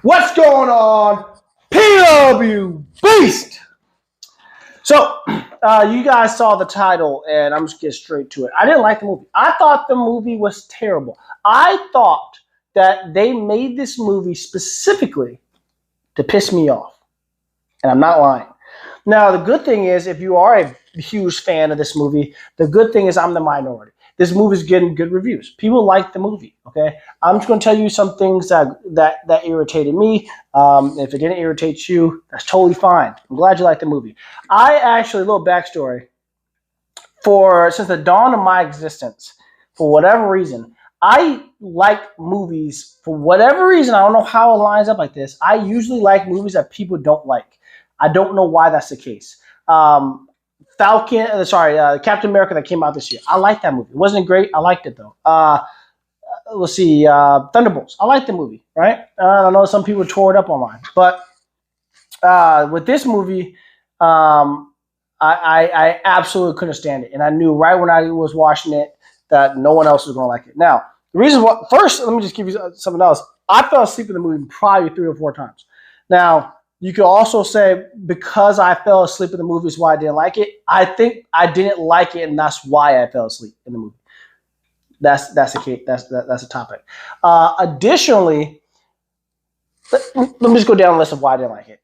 What's going on? PW Beast! So, you guys saw the title, and I'm just getting straight to it. I didn't like the movie. I thought the movie was terrible. I thought that they made this movie specifically to piss me off. And I'm not lying. Now, the good thing is, if you are a huge fan of this movie, the good thing is I'm the minority. This movie's getting good reviews. People like the movie. Okay, I'm just going to tell you some things that irritated me. If it didn't irritate you, that's totally fine. I'm glad you liked the movie. I actually, a little backstory. Since the dawn of my existence, for whatever reason, I like movies. For whatever reason, I don't know how it lines up like this. I usually like movies that people don't like. I don't know why that's the case. Captain America that came out this year. I liked that movie. It wasn't great. I liked it though. Let's see, Thunderbolts. I liked the movie, right? I know some people tore it up online, but with this movie, I absolutely couldn't stand it, and I knew right when I was watching it that no one else was going to like it. Now, the reason why, first, let me just give you something else. I fell asleep in the movie probably 3 or 4 times. Now, you could also say because I fell asleep in the movie is why I didn't like it. I think I didn't like it, and that's why I fell asleep in the movie. That's the case. That's a topic. Additionally, let me just go down the list of why I didn't like it.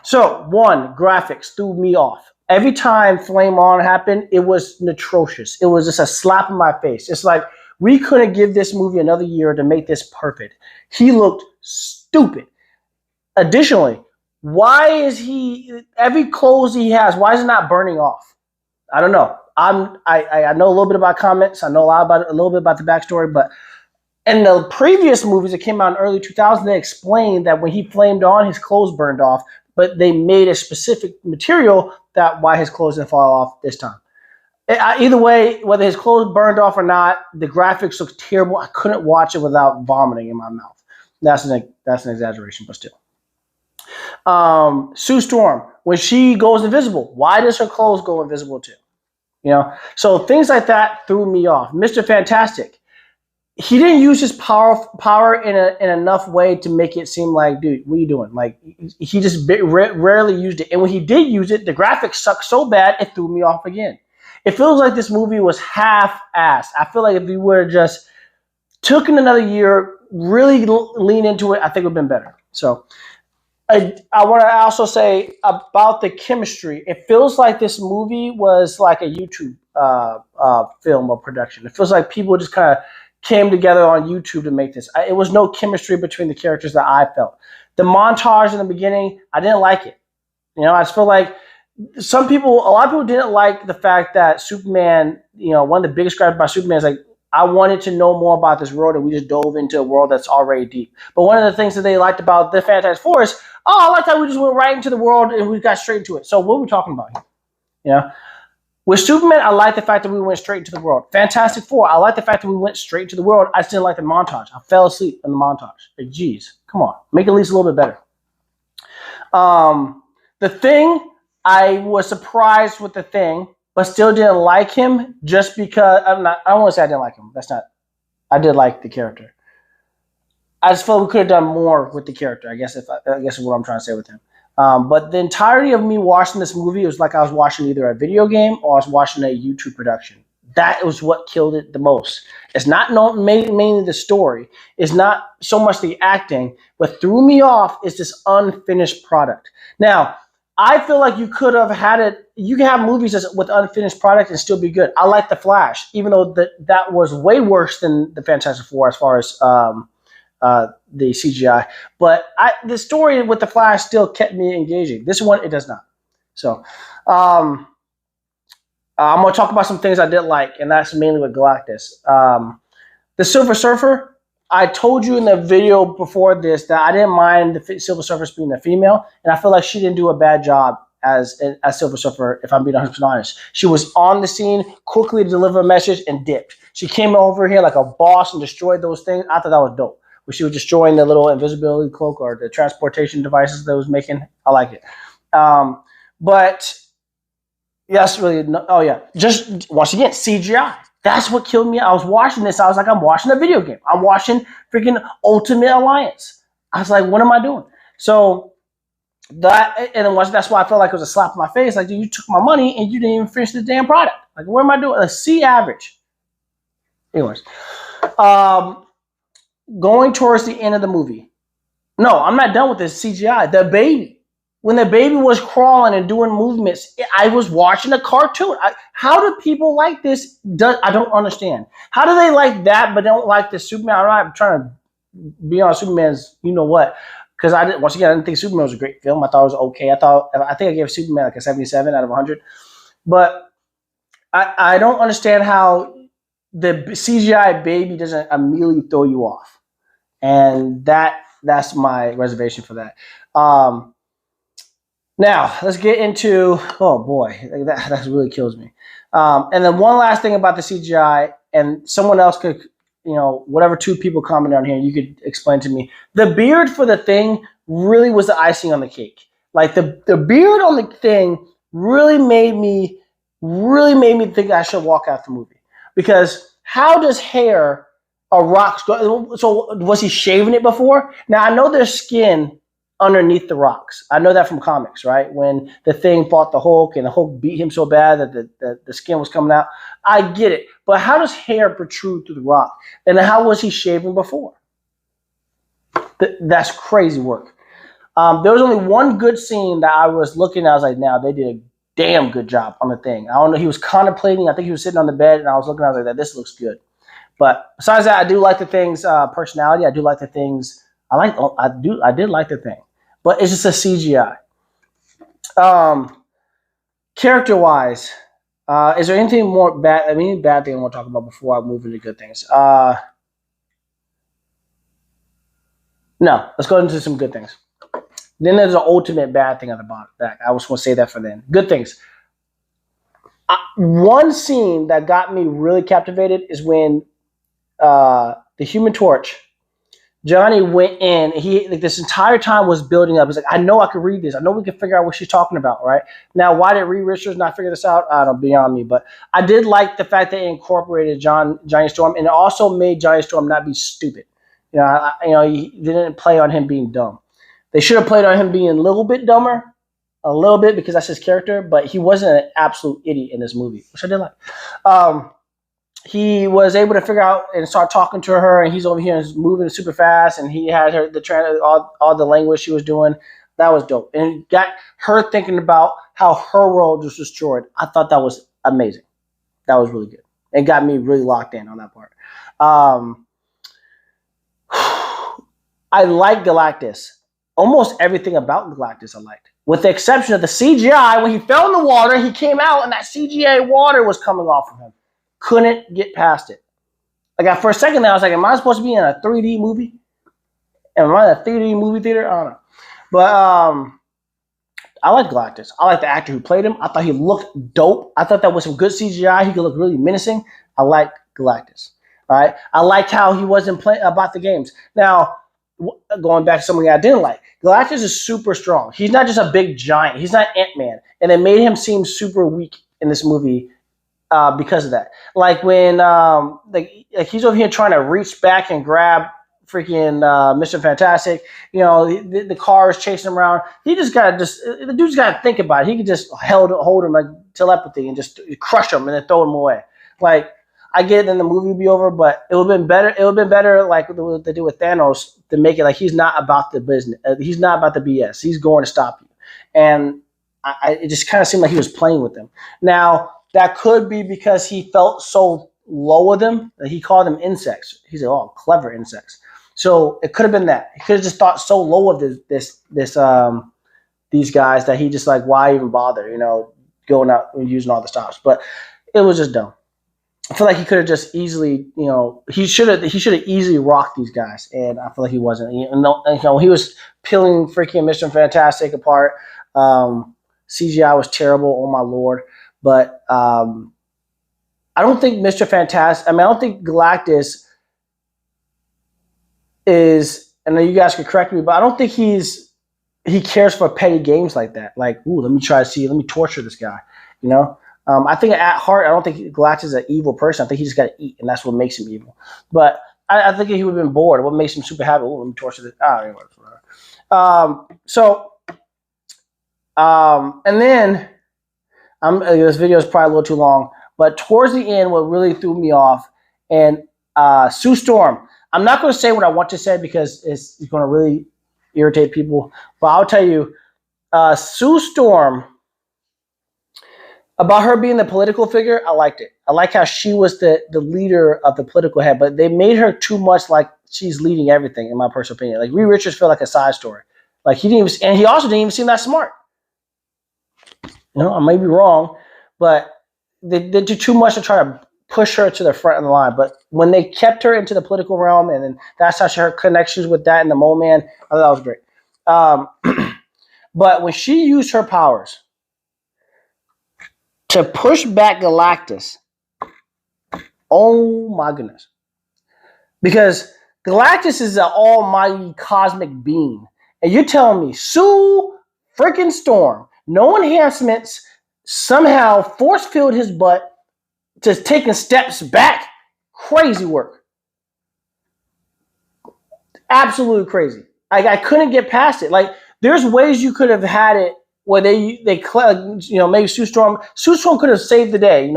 So, 1, graphics threw me off. Every time Flame On happened, it was atrocious. It was just a slap in my face. It's like we couldn't give this movie another year to make this perfect. He looked stupid. Additionally, why is every clothes he has, why is it not burning off? I don't know. I know a little bit about comics. I know a little bit about the backstory, but in the previous movies that came out in early 2000, they explained that when he flamed on, his clothes burned off, but they made a specific material that why his clothes didn't fall off this time. Either way, whether his clothes burned off or not, the graphics looked terrible. I couldn't watch it without vomiting in my mouth. That's an exaggeration, but still. Sue Storm, when she goes invisible, why does her clothes go invisible too? So things like that threw me off. Mr. Fantastic, he didn't use his power in enough way to make it seem like, dude, what are you doing? Like, he just rarely used it. And when he did use it, the graphics sucked so bad, it threw me off again. It feels like this movie was half-assed. I feel like if we would have just took in another year, really lean into it, I think it would have been better. So I want to also say about the chemistry. It feels like this movie was like a YouTube film or production. It feels like people just kind of came together on YouTube to make this. It was no chemistry between the characters that I felt. The montage in the beginning, I didn't like it. I just feel like a lot of people didn't like the fact that Superman, one of the biggest gripes about Superman is like, I wanted to know more about this world, and we just dove into a world that's already deep. But one of the things that they liked about the Fantastic Four is, I like how we just went right into the world and we got straight into it. So what are we talking about here? With Superman, I like the fact that we went straight into the world. Fantastic Four, I like the fact that we went straight into the world. I just didn't like the montage. I fell asleep in the montage. Like, geez, come on. Make it at least a little bit better. The Thing, I was surprised with The Thing, but still didn't like him just because I don't want to say I didn't like him. I did like the character. I just felt we could have done more with the character, I guess is what I'm trying to say with him. But the entirety of me watching this movie was like I was watching either a video game or I was watching a YouTube production. That was what killed it the most. It's not mainly the story. It's not so much the acting. What threw me off is this unfinished product. Now, I feel like you could have had it. You can have movies with unfinished product and still be good. I like The Flash, even though that was way worse than the Fantastic Four as far as the CGI. But the story with The Flash still kept me engaging. This one, it does not. So I'm going to talk about some things I didn't like, and that's mainly with Galactus. The Silver Surfer, I told you in the video before this that I didn't mind the Silver Surfer being a female, and I feel like she didn't do a bad job as Silver Surfer, if I'm being 100% honest. She was on the scene, quickly to deliver a message, and dipped. She came over here like a boss and destroyed those things. I thought that was dope. When she was destroying the little invisibility cloak or the transportation devices that it was making. I like it. But that's really, just once again, CGI. That's what killed me. I was watching this. I was like, I'm watching a video game. I'm watching freaking Ultimate Alliance. I was like, what am I doing? So that's why I felt like it was a slap in my face. Like, dude, you took my money and you didn't even finish the damn product. Like, what am I doing? A C average. Anyways, um, going towards the end of the movie. No, I'm not done with this CGI. The baby. When the baby was crawling and doing movements, I was watching a cartoon. How do people like this? I don't understand. How do they like that but don't like the Superman? I'm not trying to be on Superman's, you know what? Because I didn't think Superman was a great film. I thought it was okay. I think I gave Superman like a 77 out of 100. But I don't understand how the CGI baby doesn't immediately throw you off, and that's my reservation for that. Now let's get into, oh boy, that really kills me. And then one last thing about the CGI, and someone else could, whatever two people comment on here, you could explain to me. The beard for the Thing really was the icing on the cake. Like the beard on the Thing really made me think I should walk out the movie, because how does hair a rock? So was he shaving it before? Now I know there's skin underneath the rocks. I know that from comics, right? When the Thing fought the Hulk and the Hulk beat him so bad that the skin was coming out. I get it. But how does hair protrude through the rock? And how was he shaving before? That's crazy work. There was only one good scene that I was looking at. I was like, now they did a damn good job on the Thing. I don't know. He was contemplating. I think he was sitting on the bed, and I was looking. I was like, this looks good. But besides that, I do like the Thing's personality. I do like the Thing's. I did like the Thing, but it's just a CGI. Character-wise, is there anything more bad? I mean, any bad thing I want to talk about before I move into good things? No. Let's go into some good things. Then there's an ultimate bad thing at the bottom. I was going to say that for then. Good things. One scene that got me really captivated is when the Human Torch, Johnny, went in. He this entire time was building up. He's like, I know I can read this. I know we can figure out what she's talking about, right? Now, why did Reed Richards not figure this out? I don't know, beyond me. But I did like the fact that it incorporated Johnny Storm, and it also made Johnny Storm not be stupid. He didn't play on him being dumb. They should have played on him being a little bit dumber, a little bit, because that's his character. But he wasn't an absolute idiot in this movie, which I did like. He was able to figure out and start talking to her, and he's over here and moving super fast, and he had her all the language she was doing. That was dope, and it got her thinking about how her world was destroyed. I thought that was amazing. That was really good. It got me really locked in on that part. I like Galactus. Almost everything about Galactus I liked, with the exception of the CGI. When he fell in the water, he came out, and that CGI water was coming off of him. Couldn't get past it. Like, for a second there, I was like, am I supposed to be in a 3D movie? Am I in a 3D movie theater? I don't know. But I like Galactus. I like the actor who played him. I thought he looked dope. I thought that was some good CGI. He could look really menacing. I like Galactus. All right. I liked how he wasn't playing about the games. Now, going back to something I didn't like, Galactus is super strong. He's not just a big giant. He's not Ant-Man. And it made him seem super weak in this movie. Because of that, like when like he's over here trying to reach back and grab freaking Mr. Fantastic, the car is chasing him around. The dude's gotta think about it. He could just hold him like telepathy and just crush him and then throw him away. Like, I get it, then the movie would be over, but it would have been better. It would have been better, like what they do with Thanos, to make it like he's not about the business. He's not about the BS. He's going to stop you, and it just kind of seemed like he was playing with them. Now, that could be because he felt so low with them that he called them insects. He said, "Oh, clever insects." So it could have been that. He could have just thought so low of these guys that he just like, why even bother? Going out and using all the stops. But it was just dumb. I feel like he could have just easily, he should have easily rocked these guys, and I feel like he wasn't. He was peeling freaking Mr. Fantastic apart. CGI was terrible. Oh my lord. But I don't think Mr. Fantastic. I don't think Galactus is. I know you guys could correct me, but I don't think he cares for petty games like that. Like, ooh, let me torture this guy. I think at heart, I don't think Galactus is an evil person. I think he just got to eat, and that's what makes him evil. But I think he would have been bored. What makes him super happy? Oh, let me torture this. Anyway, And then this video is probably a little too long, but towards the end, what really threw me off, and Sue Storm. I'm not going to say what I want to say because it's going to really irritate people, but I'll tell you, Sue Storm, about her being the political figure, I liked it. I like how she was the leader of the political head, but they made her too much like she's leading everything, in my personal opinion. Like Reed Richards felt like a side story. Like he didn't even, and he also didn't even seem that smart. I may be wrong, but they did too much to try to push her to the front of the line. But when they kept her into the political realm, and then that's how she had connections with that and the Mole Man, I thought that was great. But when she used her powers to push back Galactus, oh my goodness. Because Galactus is an almighty cosmic being. And you're telling me Sue freaking Storm, no enhancements, somehow force-filled his butt, just taking steps back. Crazy work. Absolutely crazy. I couldn't get past it. Like, there's ways you could have had it where they maybe Sue Storm could have saved the day,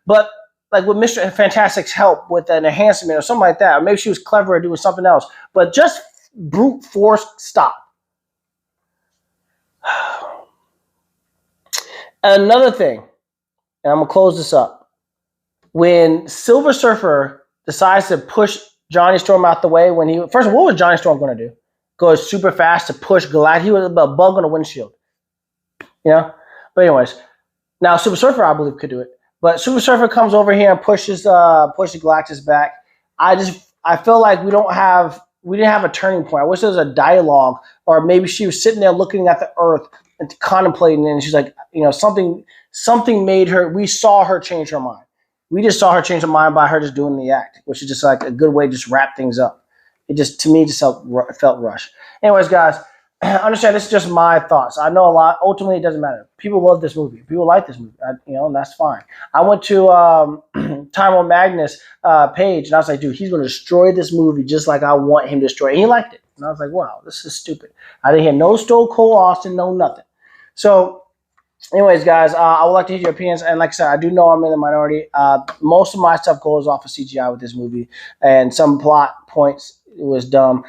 but like with Mr. Fantastic's help with an enhancement or something like that, or maybe she was clever at doing something else, but just brute force stop. Another thing, and I'm gonna close this up. When Silver Surfer decides to push Johnny Storm out the way, first of all, what was Johnny Storm gonna do? Go super fast to push Galactus? He was a bug on the windshield. But anyways, now Super Surfer, I believe, could do it. But Super Surfer comes over here and pushes Galactus back. I feel like we didn't have a turning point. I wish there was a dialogue, or maybe she was sitting there looking at the Earth and contemplating it, and she's like, something made her. We saw her change her mind. We just saw her change her mind by her just doing the act, which is just like a good way to just wrap things up. It just, to me, just felt rushed. Anyways, guys, understand this is just my thoughts. I know a lot. Ultimately, it doesn't matter. People love this movie. People like this movie. And that's fine. I went to Tyrone Magnus' page, and I was like, dude, he's going to destroy this movie just like I want him to destroy it. And he liked it. And I was like, wow, this is stupid. I didn't hear no Stone Cold Austin, no nothing. So, anyways, guys, I would like to hear your opinions. And like I said, I do know I'm in the minority. Most of my stuff goes off of CGI with this movie, and some plot points, it was dumb.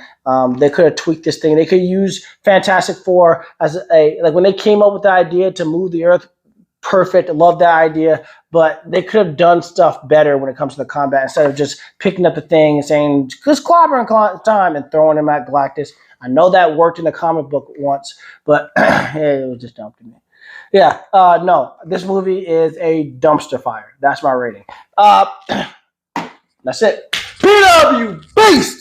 They could have tweaked this thing. They could use Fantastic Four as when they came up with the idea to move the Earth. Perfect. I love that idea, but they could have done stuff better when it comes to the combat instead of just picking up the thing and saying, "Just clobbering time," and throwing him at Galactus. I know that worked in the comic book once, but it was just dumb to me. Yeah, no, this movie is a dumpster fire. That's my rating. That's it. PW Beast!